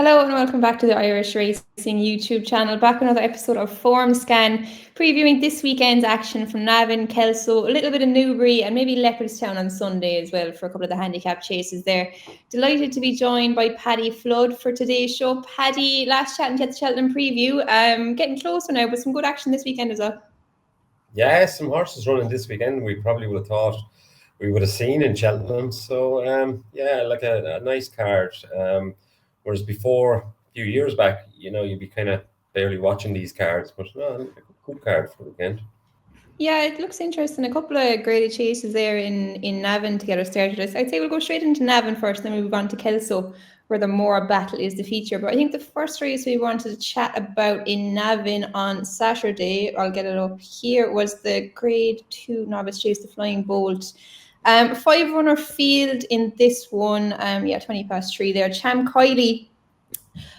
Hello and welcome back to the Irish Racing YouTube channel. Back another episode of Formscan, previewing this weekend's action from Navan, Kelso, a little bit of Newbury and maybe Leopardstown on Sunday as well for a couple of the handicap chases there. Delighted to be joined by Paddy Flood for today's show. Paddy, last chat and get the Cheltenham preview. Getting closer now, but some good action this weekend as well. Yeah, some horses running this weekend we probably would have thought we would have seen in Cheltenham. So, yeah, like a nice card. Whereas before, a few years back, you'd be kind of barely watching these cards. But no, a good card for the weekend. Yeah, it looks interesting. A couple of graded chases there in Navan to get us started. I'd say we'll go straight into Navan first, then we'll move on to Kelso, where the Morebattle is the feature. But I think the first race we wanted to chat about in Navan on Saturday, I'll get it up here, was the Grade 2 Novice Chase, the Flying Bolt. 5-runner field in this one. 3:20 there. Cham Kiley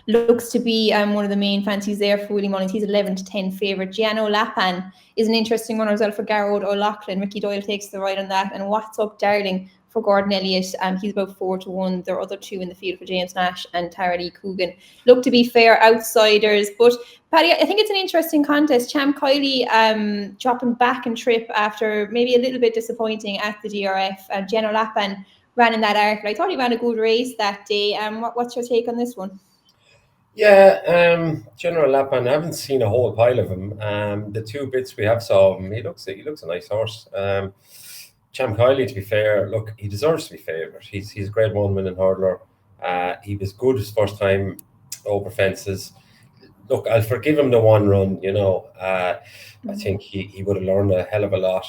looks to be one of the main fancies there for Willie Mullins. He's 11-10 favourite. Giano Lapan is an interesting one as well for Garrod O'Loughlin. Ricky Doyle takes the ride on that. And What's Up Darling for Gordon Elliott. He's about 4-1. There are other two in the field for James Nash and Tara Lee Coogan. Look to be fair outsiders. But Paddy, I think it's an interesting contest. Cham Kiley dropping back in trip after maybe a little bit disappointing at the DRF. And Giano Lapan ran in that article. I thought he ran a good race that day. What's your take on this one? Yeah, General Lapan, I haven't seen a whole pile of him. The two bits we have saw him, he looks a nice horse. Cham Kiley, to be fair, look, he deserves to be favoured. He's a Grade 1 winning hurdler. He was good his first time over fences. Look, I'll forgive him the one run, I think he would have learned a hell of a lot.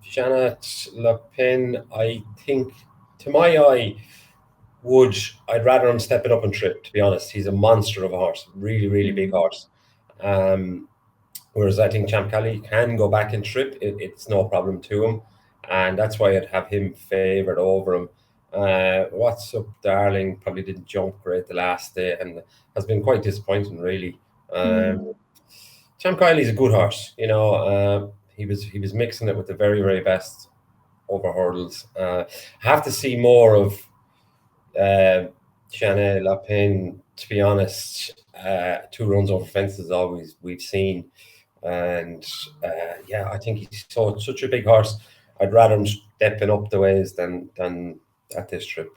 Janet Lapin, I think, to my eye, I'd rather him stepping up and trip, to be honest. He's a monster of a horse, really, really big horse. Whereas I think Cham Kiley can go back and trip. It's no problem to him. And that's why I'd have him favoured over him. What's Up Darling probably didn't jump great the last day and has been quite disappointing, really. Cham Kiley's a good horse. He was mixing it with the very, very best over hurdles. I have to see more of Chanel Lapin, to be honest. 2 runs over fences always we've seen, and I think he's such a big horse. I'd rather him stepping up the ways than at this trip,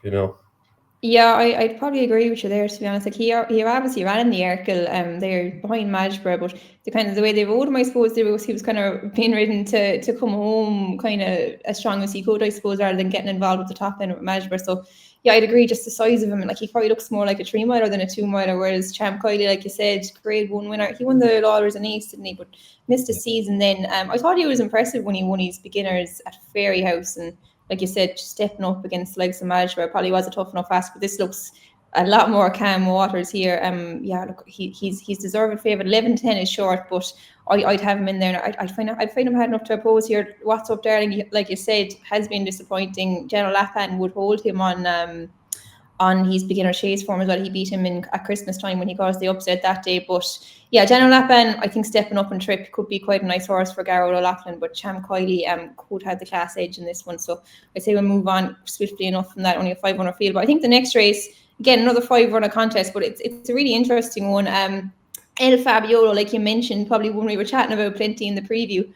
Yeah, I'd probably agree with you there, to be honest. Like he obviously ran in the Arkle, they're behind Magborough, but the way they rode him, I suppose, he was kind of being ridden to come home kind of as strong as he could, I suppose, rather than getting involved with the top end with Magborough. So yeah, I'd agree, just the size of him, like he probably looks more like a 3-miler than a 2-miler, whereas Cham Kiley, like you said, Grade 1 winner. He won the Lauders and Ace, didn't he? But missed a season then. I thought he was impressive when he won his beginners at Fairyhouse, and like you said, stepping up against the likes of Magborough probably was a tough enough ask, but this looks a lot more calm waters here. Look, he's deserved favourite. 11-10 is short, but I'd have him in there. I'd find him hard enough to oppose here. What's Up Darling, like you said, has been disappointing. General Lapan would hold him on his beginner chase form as well. He beat him at Christmas time when he caused the upset that day. But yeah, General Lapan, I think stepping up and trip could be quite a nice horse for Garrod O'Loughlin, but Cham Kiley could have the class edge in this one. So I'd say we'll move on swiftly enough from that, only a 5-runner field. But I think the next race, again, another 5-runner contest, but it's a really interesting one. El Fabiolo, like you mentioned, probably one we were chatting about plenty in the preview.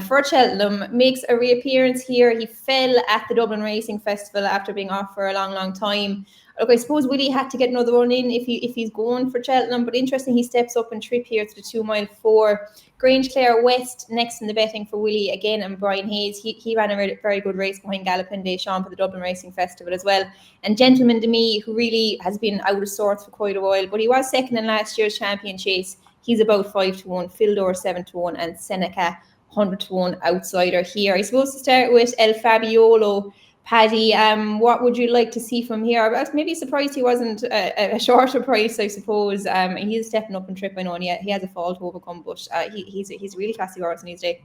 For Cheltenham, makes a reappearance here. He fell at the Dublin Racing Festival after being off for a long, long time. Look, I suppose Willie had to get another one in if he's going for Cheltenham, but interesting he steps up and trip here to the 2-mile 4. Grange Clare West next in the betting for Willie again, and Brian Hayes. He ran a very, very good race behind Gallopin Deschamps for the Dublin Racing Festival as well. And Gentleman Demi, who really has been out of sorts for quite a while, but he was second in last year's champion chase. He's about 5-1, Fildor 7-1, and Seneca 100-1 outsider here. I suppose to start with El Fabiolo, Paddy, what would you like to see from here? I was maybe surprised he wasn't a shorter price, I suppose. He's stepping up and trip, I know, and he has a fall to overcome, but he's a really classy horse in his day.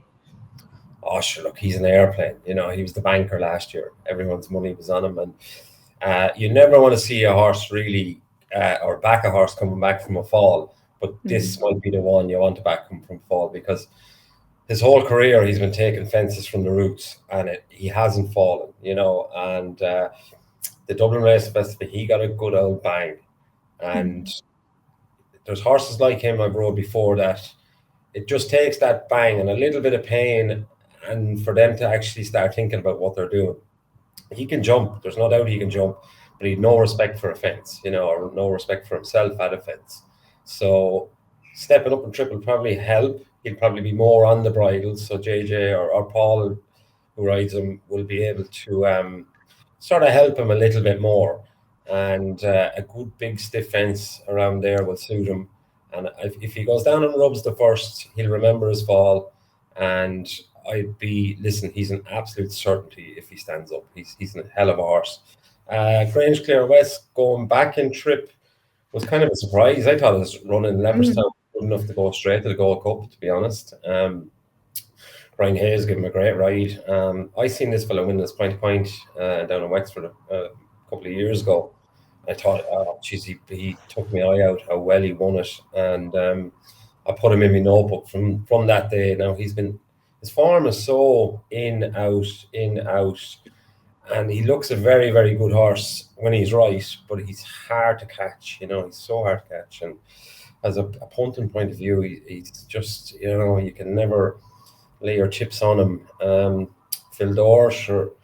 Oh, sure, look, he's an airplane. He was the banker last year. Everyone's money was on him, and you never want to see a horse really, or back a horse coming back from a fall, but this might be the one you want to back him from fall, because his whole career he's been taking fences from the roots, and he hasn't fallen, and the Dublin Race Festival, he got a good old bang. And there's horses like him I've rode before that it just takes that bang and a little bit of pain, and for them to actually start thinking about what they're doing. He can jump. There's no doubt he can jump, but he'd no respect for a fence, or no respect for himself at a fence. So stepping up and triple probably help. He'll probably be more on the bridles. So JJ or Paul, who rides him, will be able to sort of help him a little bit more. And a good big stiff fence around there will suit him. And if he goes down and rubs the first, he'll remember his fall. And listen, he's an absolute certainty if he stands up. He's a hell of a horse. Grange Clear West going back in trip was kind of a surprise. I thought it was running Leopardstown good enough to go straight to the Gold Cup, to be honest. Brian Hayes gave him a great ride. I seen this fellow win this point down in Wexford a couple of years ago. I thought, oh, geez, he took my eye out how well he won it, and I put him in my notebook from that day. Now his form is so in out, and he looks a very, very good horse when he's right, but he's hard to catch. He's so hard to catch, and as a punting point of view, he's just you can never lay your chips on him. Phil Dorr, sure,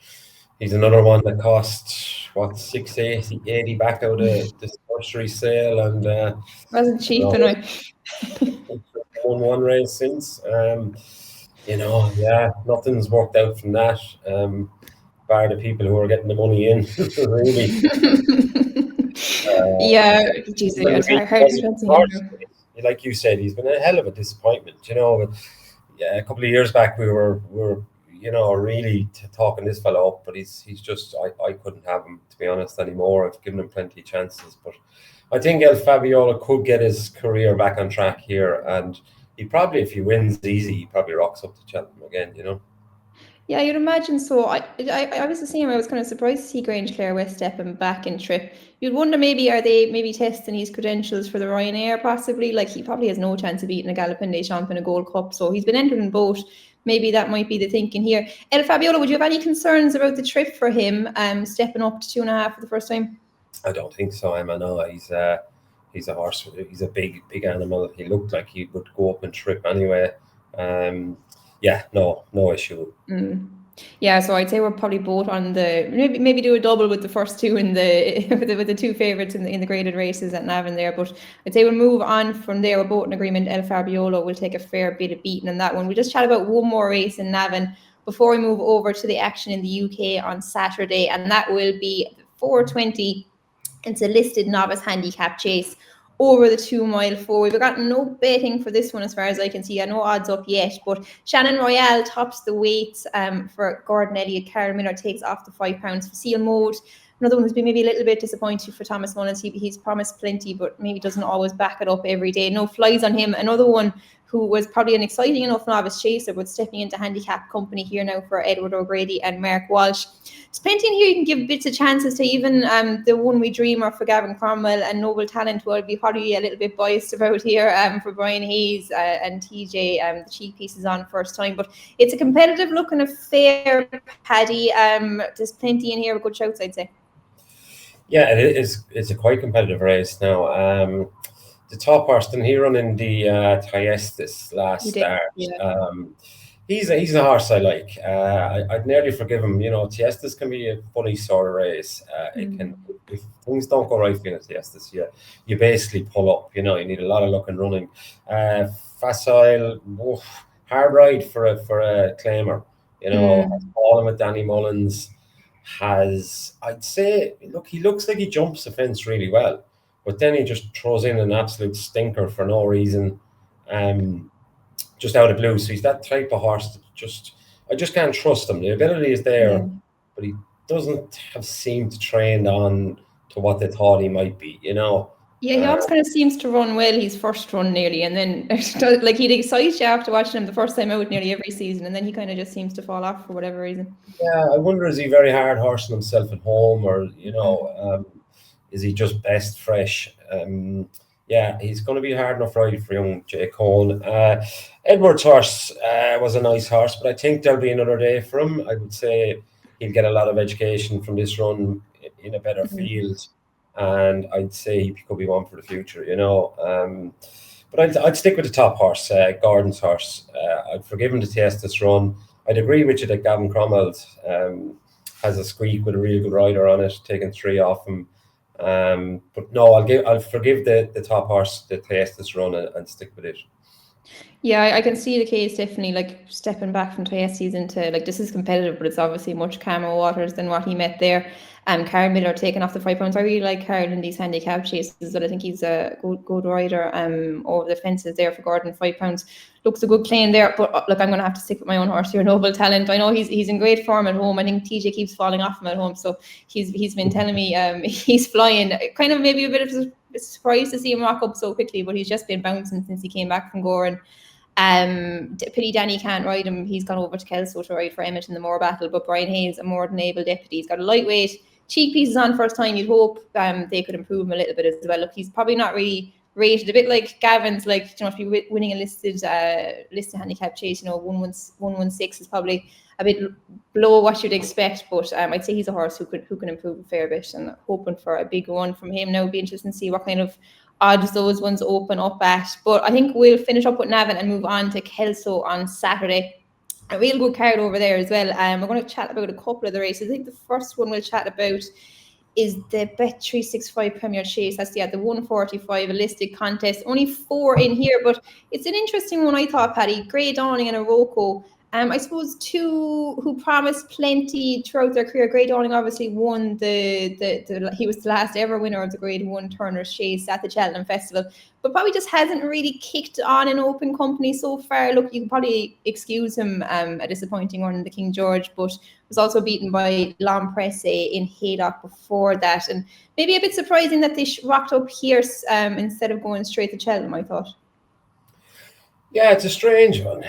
he's another one that cost what 680 back out of this nursery sale, and wasn't cheap anyway. Won one race since. Nothing's worked out from that. Bar the people who are getting the money in, really. Like you said, he's been a hell of a disappointment. But yeah, a couple of years back we were really talking this fellow up, but he's just I couldn't have him, to be honest, anymore. I've given him plenty of chances, but I think El Fabiola could get his career back on track here, and he probably, if he wins easy, he probably rocks up to Cheltenham again. Yeah, you'd imagine so. I was the same. I was kind of surprised to see Grange Clare West stepping back in trip. You'd wonder, are they testing his credentials for the Ryanair possibly? Like, he probably has no chance of beating a Gallopin Des Champs in a Gold Cup, so he's been entered in both. Maybe that might be the thinking here. El Fabiola, would you have any concerns about the trip for him, stepping up to 2.5 for the first time? I don't think so, Emma. No, he's a horse. He's a big animal. He looked like he would go up and trip anyway. No issue. Yeah, so I'd say we're probably both on the maybe do a double with the first two in the with the two favourites in the graded races at Navan there. But I'd say we'll move on from there. We're both in agreement. El Fabiola will take a fair bit of beating in that one. We just chat about one more race in Navan before we move over to the action in the UK on Saturday, and that will be 4:20. It's a listed novice handicap chase over the 2 mile 4. We've got no betting for this one as far as I can see. No odds up yet, but Shannon Royale tops the weights for Gordon Elliott. Carol Miller takes off the £5 for Seal Mode. Another one who's been maybe a little bit disappointed for Thomas Mullins. He's promised plenty, but maybe doesn't always back it up every day. No flies on him. Another one who was probably an exciting enough novice chaser, but stepping into handicap company here now for Edward O'Grady and Mark Walsh. There's plenty in here you can give bits of chances to, even the One We Dreamer for Gavin Cromwell and Noble Talent, who I'll be probably a little bit biased about here for Brian Hayes and TJ, the cheek pieces on first time. But it's a competitive looking affair, Paddy. There's plenty in here with good shouts, I'd say. Yeah, it is. It's a quite competitive race now. The top horse, didn't he run in the Thyestis last start? Yeah. He's a horse I like. I'd nearly forgive him. Thyestis can be a funny sort of race. It can, if things don't go right for you in Thyestis, you basically pull up. You need a lot of luck and running. Facile, hard ride for a claimer. Falling with Danny Mullins I'd say, look, he looks like he jumps the fence really well, but then he just throws in an absolute stinker for no reason, just out of blue. So he's that type of horse that I just can't trust him. The ability is there, but he doesn't seem to train on to what they thought he might be, Yeah, he always kind of seems to run well his first run nearly, and then like he'd excite you after watching him the first time out nearly every season, and then he kind of just seems to fall off for whatever reason. Yeah, I wonder, is he very hard horsing himself at home, or is he just best fresh? Yeah, he's going to be a hard enough ride for young Jay Cohn. Edward's horse was a nice horse, but I think there'll be another day for him. I would say he'll get a lot of education from this run in a better field. and I'd say he could be one for the future, you know. But I'd stick with the top horse, Gordon's horse. I'd forgive him the Tiestas run. I'd agree with you that Gavin Cromwell has a squeak with a real good rider on it, taking 3 off him. But no, I'll forgive the top horse the Tiestas run and stick with it. Yeah, I can see the case definitely, like stepping back from Tiestas into like this is competitive, but it's obviously much calmer waters than what he met there. Carl Miller taking off the £5. I really like Carl in these handicap chases, but I think he's a good rider over the fences there for Gordon. £5 looks a good claim there, but look, I'm going to have to stick with my own horse here, Noble Talent. I know he's in great form at home. I think TJ keeps falling off him at home, so he's been telling me he's flying. Kind of maybe a bit of a surprise to see him rock up so quickly, but he's just been bouncing since he came back from Goran. Pity Danny can't ride him. He's gone over to Kelso to ride for Emmett in the Morebattle, but Brian Hayes, a more than able deputy, he's got a lightweight cheek pieces on first time. You'd hope they could improve him a little bit as well. Look, he's probably not really rated, a bit like Gavin's, like, you know, if you're winning a listed handicap chase, you know, 116 is probably a bit below what you'd expect, but I'd say he's a horse who can improve a fair bit, and hoping for a big one from him. Now it'd be interesting to see what kind of odds those ones open up at. But I think we'll finish up with Navan and move on to Kelso on Saturday. A real good card over there as well. We're going to chat about a couple of the races. I think the first one we'll chat about is the Bet365 Premier Chase. That's the 145, a listed contest. Only 4 in here, but it's an interesting one, I thought, Paddy. Grey Dawning and Iroko. I suppose 2 who promised plenty throughout their career. Grey Dawning obviously won he was the last ever winner of the Grade 1 Turner's Chase at the Cheltenham Festival, but probably just hasn't really kicked on in open company so far. Look, you can probably excuse him a disappointing one in the King George, but was also beaten by L'Empresse in Haydock before that, and maybe a bit surprising that they rocked up here instead of going straight to Cheltenham, I thought. Yeah, it's a strange one.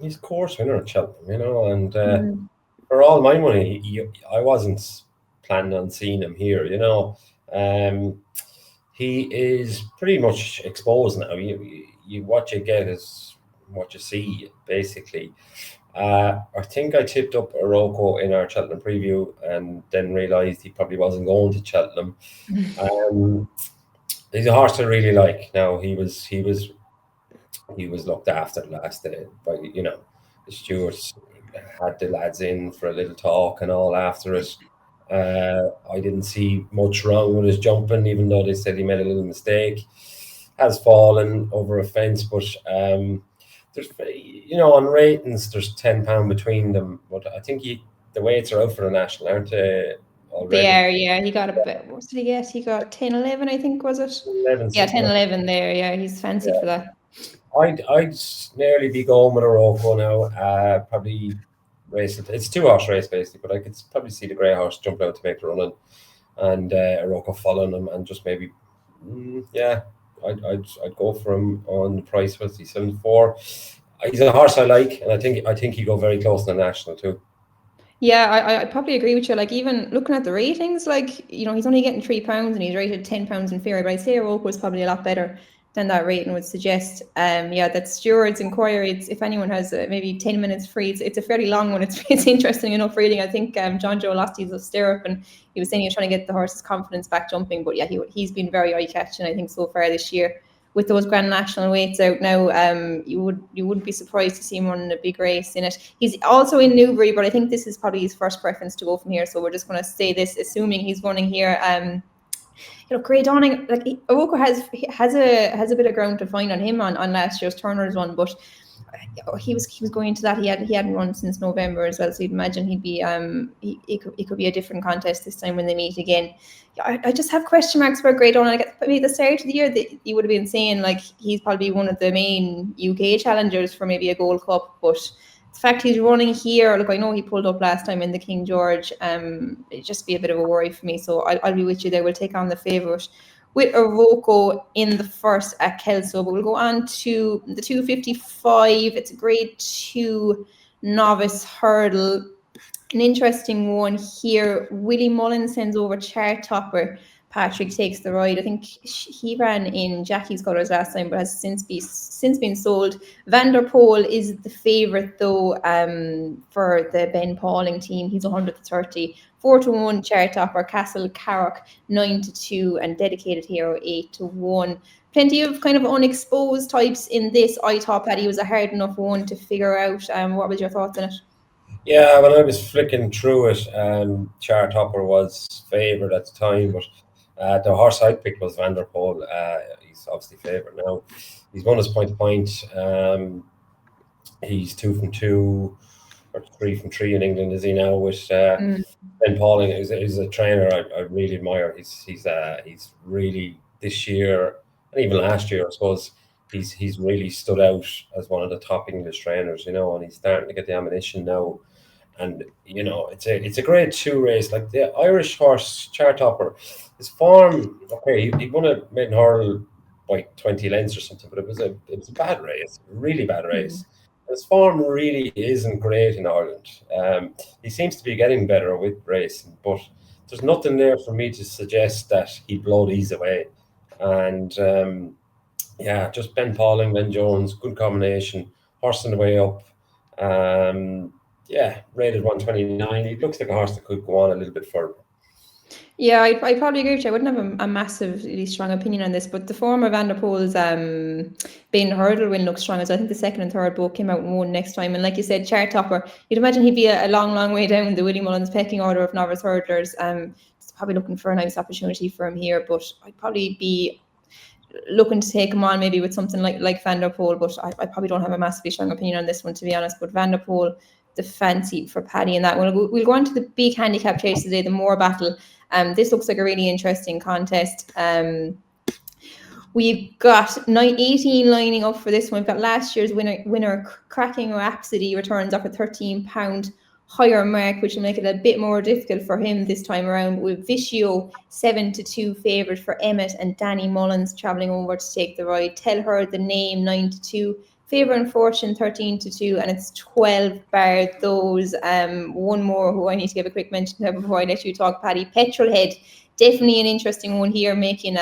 He's a course winner at Cheltenham, you know, and for all my money, I wasn't planning on seeing him here, you know. He is pretty much exposed now. What you get is what you see, basically. I think I tipped up Iroko in our Cheltenham preview and then realised he probably wasn't going to Cheltenham. He's a horse I really like. Now he was looked after last day, but you know, the stewards had the lads in for a little talk and all after it. I didn't see much wrong with his jumping, even though they said he made a little mistake. Has fallen over a fence, but there's, you know, on ratings there's £10 between them. But I think the weights are out for the national, aren't they? Already. They are, yeah. He got a bit. What did he get? He got 10-11, I think, was it? 11, yeah, 10-11 there. Yeah, he's fancied for that. I'd nearly be going with Iroko now. Probably race it. It's a 2-horse race basically, but I could probably see the grey horse jumping out to make the run and Iroko following him, and just maybe, I'd go for him on the price. What's he, 74? He's a horse I like, and I think he'd go very close to the national too. Yeah, I probably agree with you. Like, even looking at the ratings, like, you know, he's only getting £3 and he's rated £10 inferior, but I'd say Iroko is probably a lot better than that rating would suggest. That Steward's inquiry, if anyone has maybe 10 minutes free, it's a fairly long one. It's interesting enough reading. I think John Joe lost his stirrup, and he was saying he was trying to get the horse's confidence back jumping. But yeah, he's been very eye-catching, I think, so far this year. With those Grand National weights out now, you wouldn't be surprised to see him running a big race in it. He's also in Newbury, but I think this is probably his first preference to go from here. So we're just going to say this, assuming he's running here. You know, Grey Dawning, like, Iroko has a bit of ground to find on him on last year's Turner's one, but he was going to that. He hadn't run since November as well, so you'd imagine he'd be it could be a different contest this time when they meet again. I just have question marks about Grey Dawning. Like, maybe at the start of the year, you would have been saying like he's probably one of the main UK challengers for maybe a Gold Cup, but the fact he's running here, look, I know he pulled up last time in the King George. It'd just be a bit of a worry for me. So I'll be with you there. We'll take on the favourite with Iroko in the first at Kelso. But we'll go on to the 255. It's a Grade 2 novice hurdle. An interesting one here. Willie Mullins sends over Chart Topper. Patrick takes the ride. I think he ran in Jackie's colours last time, but has since been sold. Vanderpool is the favourite though, for the Ben Pauling team. He's 130. 4-1 chart topper. Castle Carrock 9-2, and Dedicated Hero 8-1. Plenty of kind of unexposed types in this. I thought Paddy was a hard enough one to figure out. What was your thoughts on it? Yeah, when I was flicking through it, Chart Hopper was favoured at the time, but the horse I picked was Vanderpool. He's obviously favoured now. He's won his point. He's 2 from 2 or 3 from 3 in England, is he now? With Ben Pauling is a trainer I really admire. He's really this year and even last year, I suppose. He's really stood out as one of the top English trainers, and he's starting to get the ammunition now. And it's a grade 2 race. Like the Irish horse Chart Hopper, his form, okay, he won a maiden hurdle by 20 lengths or something, but it was a bad race, a really bad race. His form really isn't great in Ireland. He seems to be getting better with racing, but there's nothing there for me to suggest that he'd blow these away. And just Ben Pauling, Ben Jones, good combination, horse on the way up. Rated 129. He looks like a horse that could go on a little bit further. Yeah, I probably agree with you. I wouldn't have a massively strong opinion on this, but the form of Vanderpool's Ben Hurdle win looks strong. So I think the second and third both came out and won next time. And like you said, Chart Topper, you'd imagine he'd be a long, long way down the Willie Mullins pecking order of novice hurdlers. Probably looking for a nice opportunity for him here, but I'd probably be looking to take him on maybe with something like Vanderpool, but I probably don't have a massively strong opinion on this one, to be honest. But Vanderpool, the fancy for Paddy in that one. We'll go on to the big handicap chase today, the Morebattle. This looks like a really interesting contest. We've got 18 lining up for this one. We've got last year's winner Cracking Rhapsody returns off a £13 higher mark, which will make it a bit more difficult for him this time around, with Vicio 7-2 favoured for Emmett, and Danny Mullins travelling over to take the ride. Tell Her the Name 9-2, Favour and Fortune 13-2, and it's 12 bar those. One more who I need to give a quick mention to before I let you talk, Paddy. Petrolhead, definitely an interesting one here, making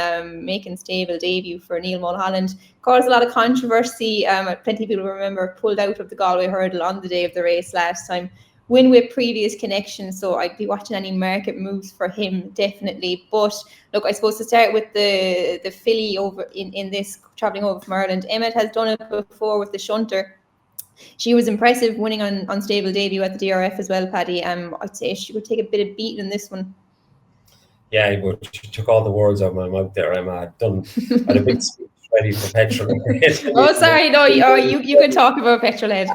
stable debut for Neil Mulholland. Caused a lot of controversy. Plenty of people remember pulled out of the Galway Hurdle on the day of the race last time. Win with previous connection, so I'd be watching any market moves for him, definitely. But look, I suppose to start with the filly over in this travelling over from Ireland, Emmett has done it before with the shunter. She was impressive, winning on stable debut at the DRF as well, Paddy. I'd say she would take a bit of beating in this one. Yeah, he would. She took all the words out of my mouth there, Emma. I had a big speech ready for Petrolhead. Oh, sorry, no, you can talk about Petrolhead.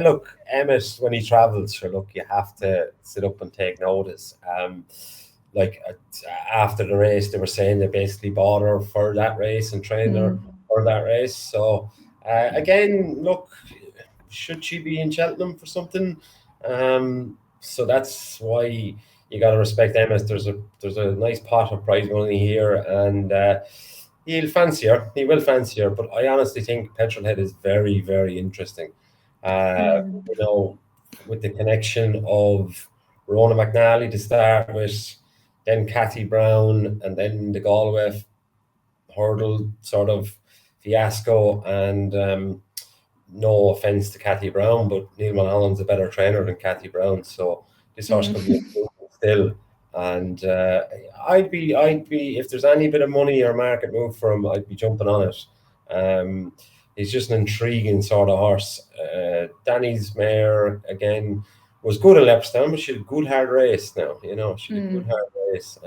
Look, Emmett, when he travels, sure, look, you have to sit up and take notice. After the race, they were saying they basically bought her for that race and trained her for that race. So, again, look, should she be in Cheltenham for something? So that's why you got to respect Emmett. There's a nice pot of prize money here, and he will fancy her, but I honestly think Petrolhead is very, very interesting. With the connection of Rona McNally to start with, then Cathy Brown, and then the Galway Hurdle sort of fiasco. And no offence to Cathy Brown, but Neil Mulholland's a better trainer than Cathy Brown, so this horse could be improving still. And I'd be if there's any bit of money or market move for him, I'd be jumping on it. He's just an intriguing sort of horse. Danny's mare again was good at Leopardstown, but she had a good hard race now. She had a good hard race.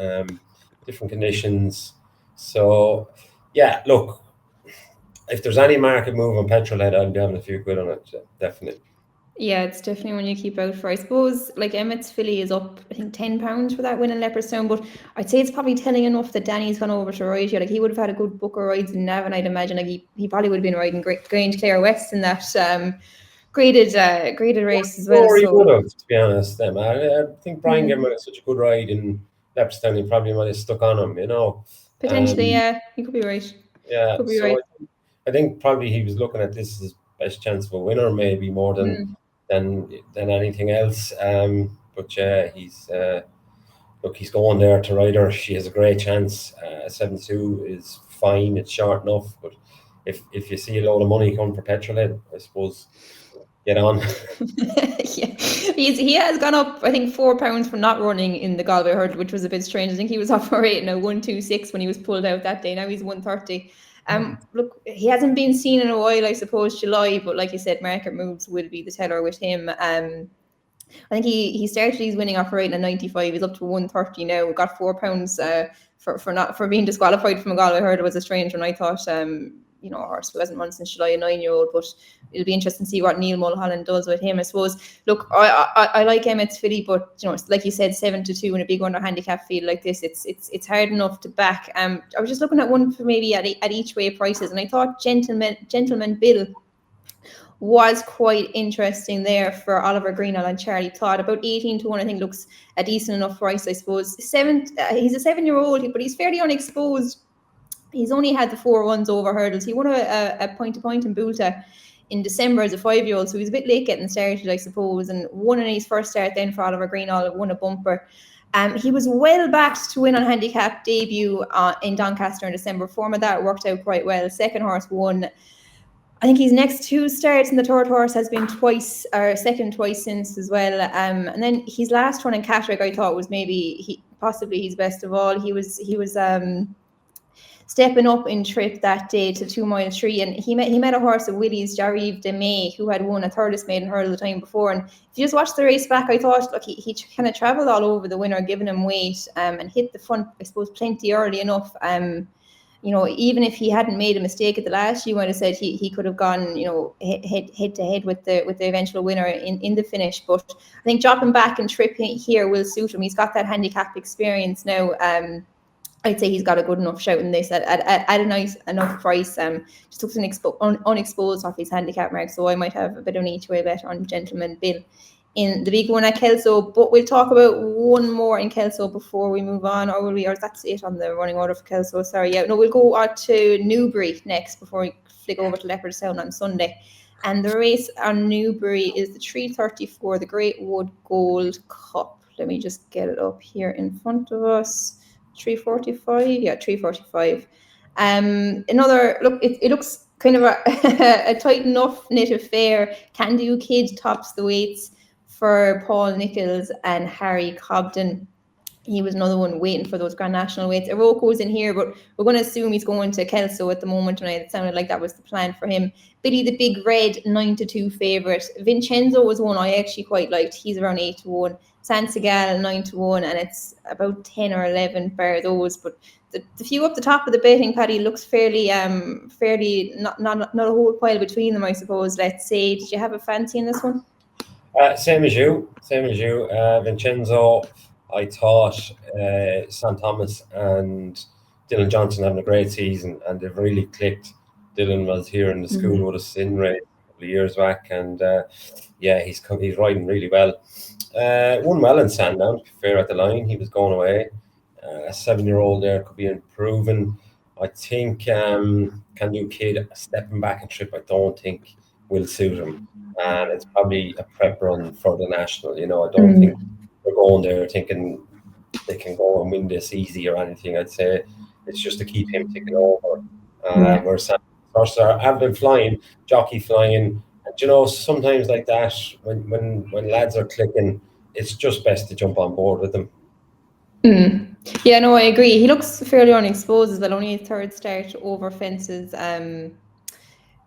Different conditions. So yeah, look, if there's any market move on Petrolhead, I'd be having a few quid on it, definitely. Yeah, it's definitely one you keep out for. I suppose, like, Emmett's filly is up, I think, £10 for that win in Leopardstown, but I'd say it's probably telling enough that Danny's gone over to ride here. Like, he would have had a good book of rides in Navan, I'd imagine. Like, he probably would have been riding Grange Clare West in that graded race as well. Or he would have, to be honest. I think Brian gave him such a good ride in Leopardstown, he probably might have stuck on him, Potentially, yeah, he could be right. Yeah, right. I think probably he was looking at this as his best chance of a winner, maybe more than anything else. But yeah, he's look, he's going there to ride her. She has a great chance. 7-2 is fine. It's short enough. But if you see a load of money coming for Petrolhead, I suppose get on. Yeah, he has gone up, I think, £4 for not running in the Galway Hurdle, which was a bit strange. I think he was off for rate now 126 when he was pulled out that day. Now he's 130. Look, he hasn't been seen in a while, I suppose, July, but like you said, market moves will be the teller with him. I think he started his winning off rate at 95. He's up to 130 now. We got £4 for being disqualified from a Galway Hurdle was a strange one. I thought a horse who hasn't won since July, a 9-year-old, but it'll be interesting to see what Neil Mulholland does with him. I suppose. Look, I like Emmett's filly, but like you said, 7-2 in a big under handicap field like this, it's hard enough to back. I was just looking at one for maybe at each way prices, and I thought Gentleman Bill was quite interesting there for Oliver Greenall and Charlie Todd. About 18-1, I think, looks a decent enough price, I suppose. He's a 7-year-old, but he's fairly unexposed. He's only had the 4 runs over hurdles. He won a point-to-point in Bulta in December as a 5-year-old, so he's a bit late getting started, I suppose, and won in his first start then for Oliver Greenall, won a bumper. He was well backed to win on handicap debut in Doncaster in December. Form of that worked out quite well. Second horse won. I think his next 2 starts, and the third horse has been second twice since as well. And then his last run in Catterick, I thought, was possibly his best of all. He was stepping up in trip that day to 2 mile 3, and he met a horse of Willie's, Jarive de May, who had won a Thurles Maiden Hurdle the time before. And if you just watch the race back, I thought, look, he kind of travelled all over the winner, giving him weight, and hit the front, I suppose, plenty early enough. Even if he hadn't made a mistake at the last, you might have said he could have gone, head to head with the eventual winner in the finish. But I think dropping back and tripping here will suit him. He's got that handicap experience now. I'd say he's got a good enough shout in this at a nice enough price. Just looks unexposed off his handicap mark, so I might have a bit of an each way bet on Gentleman Bill in the big one at Kelso. But we'll talk about one more in Kelso before we move on, or will we? Or that's it on the running order for Kelso. Sorry, yeah, no, we'll go on to Newbury next before we flick over to Leopardstown on Sunday. And the race on Newbury is the 334, the Greatwood Gold Cup. Let me just get it up here in front of us. 345, yeah, 345. Another look. It looks kind of a tight enough knit affair. Can Do Kid tops the weights for Paul Nichols and Harry Cobden. He was another one waiting for those Grand National weights. Iroquo's in here, but we're going to assume he's going to Kelso at the moment tonight. It sounded like that was the plan for him. Billy the Big Red, 9-2 favourite. Vincenzo was one I actually quite liked. He's around 8-1. Sansegal 9-1, and it's about 10 or 11 bar those. But the few up the top of the betting, Paddy, looks fairly not a whole pile between them, I suppose. Let's say, did you have a fancy in this one? Same as you. Vincenzo, I thought St. Thomas and Dylan Johnson having a great season, and they've really clicked. Dylan was here in the school with us in race a couple of years back, and he's riding really well. Won well in Sandown, to be fair, at the line. He was going away. A 7-year-old there could be improving. I think Can Do Kid stepping back and trip, I don't think will suit him. And it's probably a prep run for the national. I don't think they're going there thinking they can go and win this easy or anything. I'd say it's just to keep him ticking over. Whereas horses have been flying, jockey flying. And sometimes like that, when lads are clicking, it's just best to jump on board with them. Yeah, no, I agree. He looks fairly unexposed as well. Only his third start over fences.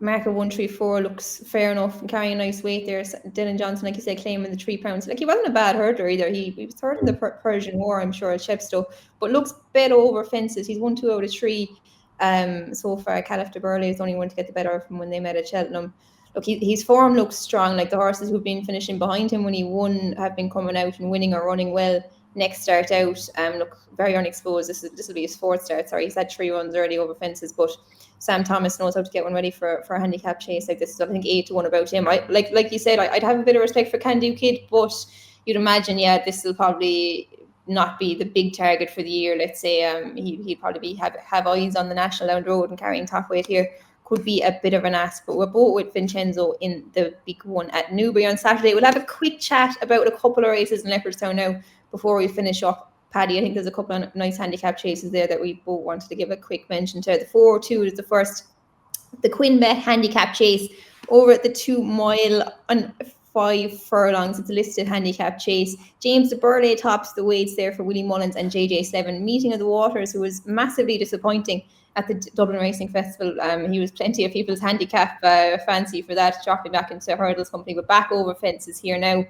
Marker 134 looks fair enough and carrying a nice weight there. Dylan Johnson, like you said, claiming the 3 pounds. Like, he wasn't a bad hurdler either. He was third in the Persian War, I'm sure, at Chepstow, but looks better over fences. He's won 2 out of 3 so far. Caliph de Burley is the only one to get the better from when they met at Cheltenham. Look, his form looks strong. Like, the horses who've been finishing behind him when he won have been coming out and winning or running well next start out. Look, very unexposed. This will be his 4th start. Sorry, he's had 3 runs early over fences, but Sam Thomas knows how to get one ready for a handicap chase like this. So I think 8-1 about him. Like you said, I'd have a bit of respect for Can Do Kid, but you'd imagine, this will probably not be the big target for the year. Let's say he'd probably have eyes on the national down the road, and carrying top weight here could be a bit of an ask. But we're both with Vincenzo in the big one at Newbury on Saturday. We'll have a quick chat about a couple of races in Leopardstown now before we finish up Paddy, I think there's a couple of nice handicap chases there that we both wanted to give a quick mention to. The 4-2 is the first, the Quinbet handicap chase over at the 2 mile on 5 furlongs. It's a listed handicap chase. James de Burley tops the weights there for Willie Mullins and JJ7. Meeting of the Waters, who was massively disappointing at the Dublin Racing Festival. He was plenty of people's handicap fancy for that, dropping back into Hurdles company, but back over fences here now.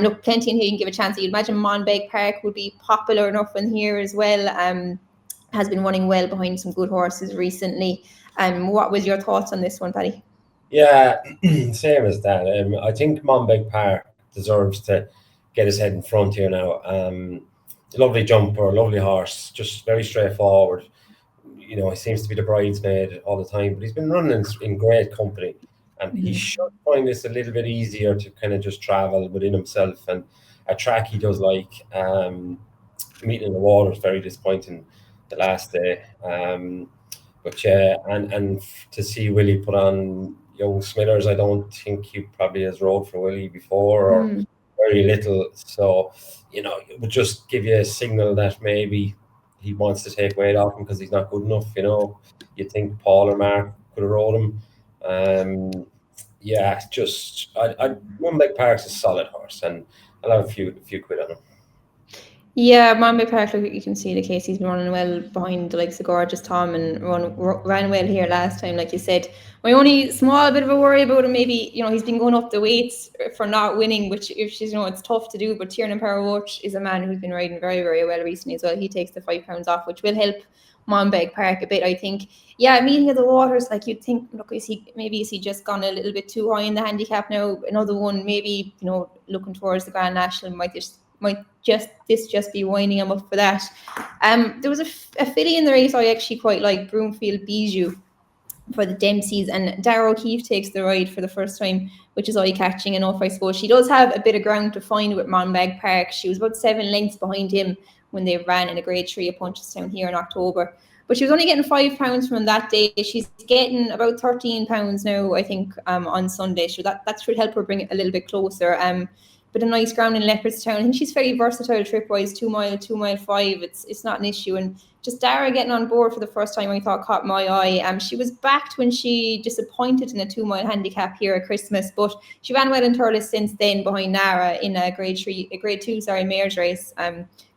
Look, plenty in here you can give a chance. You'd imagine Monbeg Park would be popular enough in here as well. Has been running well behind some good horses recently. What was your thoughts on this one, Paddy? Yeah, same as that. I think Monbeg Park deserves to get his head in front here now. Lovely jumper, lovely horse, just very straightforward. You know, he seems to be the bridesmaid all the time, but he's been running in great company. And he should find this a little bit easier to kind of just travel within himself. And a track he does like, Meeting in the Waters, very disappointing the last day. But yeah, and to see Willie put on young Smithers, I don't think he probably has rode for Willie before or very little. So, you know, it would just give you a signal that maybe he wants to take weight off him because he's not good enough. You know, you think Paul or Mark could have rode him. Yeah, just Monbeg Park's a solid horse, and I'll have a few quid on him. Yeah, Monbeg Park, look, you can see the case. He's been running well behind the likes of Gorgeous Tom and ran well here last time, like you said. My only small bit of a worry about him, maybe, you know, he's been going up the weights for not winning, which, you know, it's tough to do. But Tiernan Power Watch is a man who's been riding very, very well recently as well. He takes the £5 off, which will help Monbeg Park a bit, I think. Yeah, Meeting of the Waters, like you'd think, look, is he just gone a little bit too high in the handicap now? Another one, maybe, you know, looking towards the Grand National might just be winding him up for that. There was a filly in the race I actually quite like, Broomfield Bijou for the Dempseys, and Darrow O'Keefe takes the ride for the first time, which is eye-catching enough, I suppose. She does have a bit of ground to find with Monbeg Park. She was about 7 lengths behind him when they ran in a Grade 3 at Punchestown here in October. But she was only getting £5 from that day. She's getting about £13 now, I think, on Sunday. So that should help her bring it a little bit closer. But a nice ground in Leopardstown. I think she's very versatile trip-wise, 2 mile, 2 mile 5. It's not an issue. And just Dara getting on board for the first time, I thought caught my eye. She was backed when she disappointed in a 2 mile handicap here at Christmas, but she ran well in Thurles since then behind Nara in a Grade 2 mares race.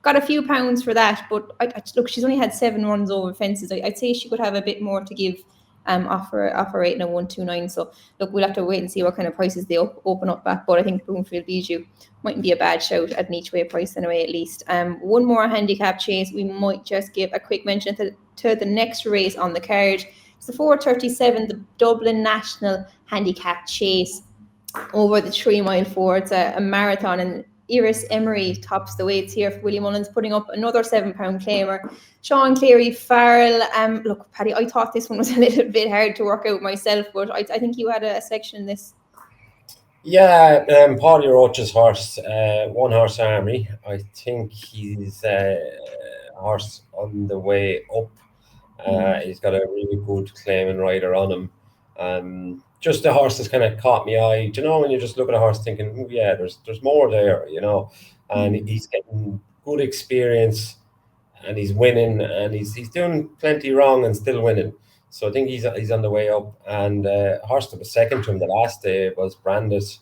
Got a few pounds for that, but look, she's only had 7 runs over fences. I'd say she could have a bit more to give. Offer rate now 129. So look, we'll have to wait and see what kind of prices they open up at. But I think Broomfield Bijou mightn't be a bad shout at an each way price anyway, at least. One more handicap chase. We might just give a quick mention to the next race on the card. It's the 4:37, the Dublin National Handicap Chase over the 3 mile 4. It's a marathon, and Iris Emery tops the weights here for Willie Mullins, putting up another £7 claimer. Sean Cleary Farrell. Look, Paddy, I thought this one was a little bit hard to work out myself, but I think you had a section in this. Yeah, Paulie Roach's horse, One Horse Army. I think he's a horse on the way up. He's got a really good claiming rider on him. Just the horse that's kind of caught my eye. Do you know when you just look at a horse thinking, oh, yeah, there's more there, you know, and he's getting good experience and he's winning and he's doing plenty wrong and still winning. So I think he's on the way up. And horse that was second to him the last day was Brandis.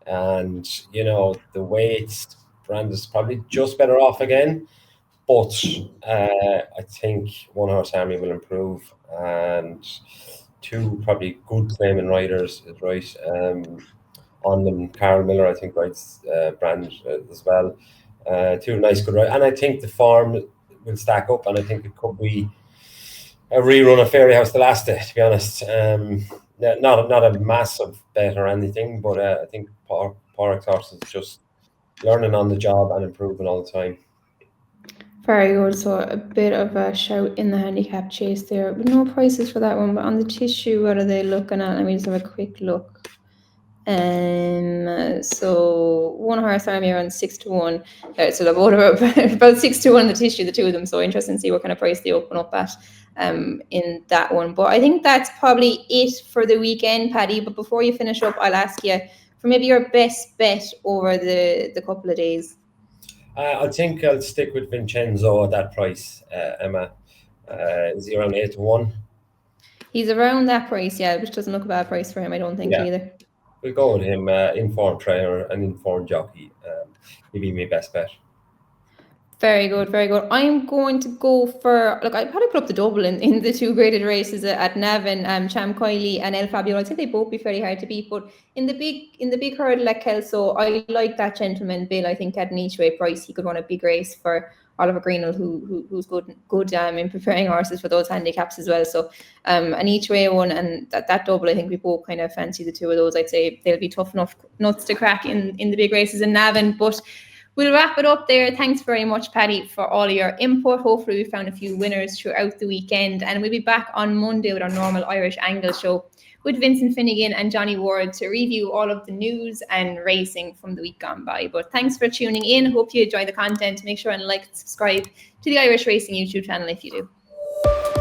And, you know, the weights, Brandis probably just better off again. But I think One Horse Army will improve. And 2 probably good claiming riders is right on them. Carol Miller, I think, rides Brand as well. 2 nice good riders. And I think the form will stack up, and I think it could be a rerun of Fairy House the last day, to be honest. Not a massive bet or anything, but I think Porrick's horse is just learning on the job and improving all the time. Very good. So a bit of a shout in the handicap chase there, but no prices for that one. But on the tissue, what are they looking at? Let me just have a quick look. So One Horse Army around 6 to 1. So they're both about 6 to 1 in the tissue, the 2 of them. So interesting to see what kind of price they open up at in that one. But I think that's probably it for the weekend, Paddy. But before you finish up, I'll ask you for maybe your best bet over the couple of days. I think I'll stick with Vincenzo at that price, Emma. Is he around 8-1? He's around that price, yeah, which doesn't look a bad price for him, I don't think Yeah, either. we'll go with him. Informed trainer and informed jockey. He'd be my best bet. Very good, very good. I'm going to go for, look, I'd probably put up the double in the two graded races at Navan, Cham Kiley and El Fabio. I'd say they both be very hard to beat, but in the big hurdle at Kelso, I like that gentleman Bill. I think at an each way price he could run a big race for Oliver Greenwell, who's good in preparing horses for those handicaps as well. So an each way one and that double, I think we both kind of fancy the two of those. I'd say they'll be tough enough nuts to crack in the big races in Navan, but we'll wrap it up there. Thanks very much, Paddy, for all your input. Hopefully we found a few winners throughout the weekend, and we'll be back on Monday with our normal Irish Angle show with Vincent Finnegan and Johnny Ward to review all of the news and racing from the week gone by. But thanks for tuning in. Hope you enjoy the content. Make sure and like and subscribe to the Irish Racing YouTube channel if you do.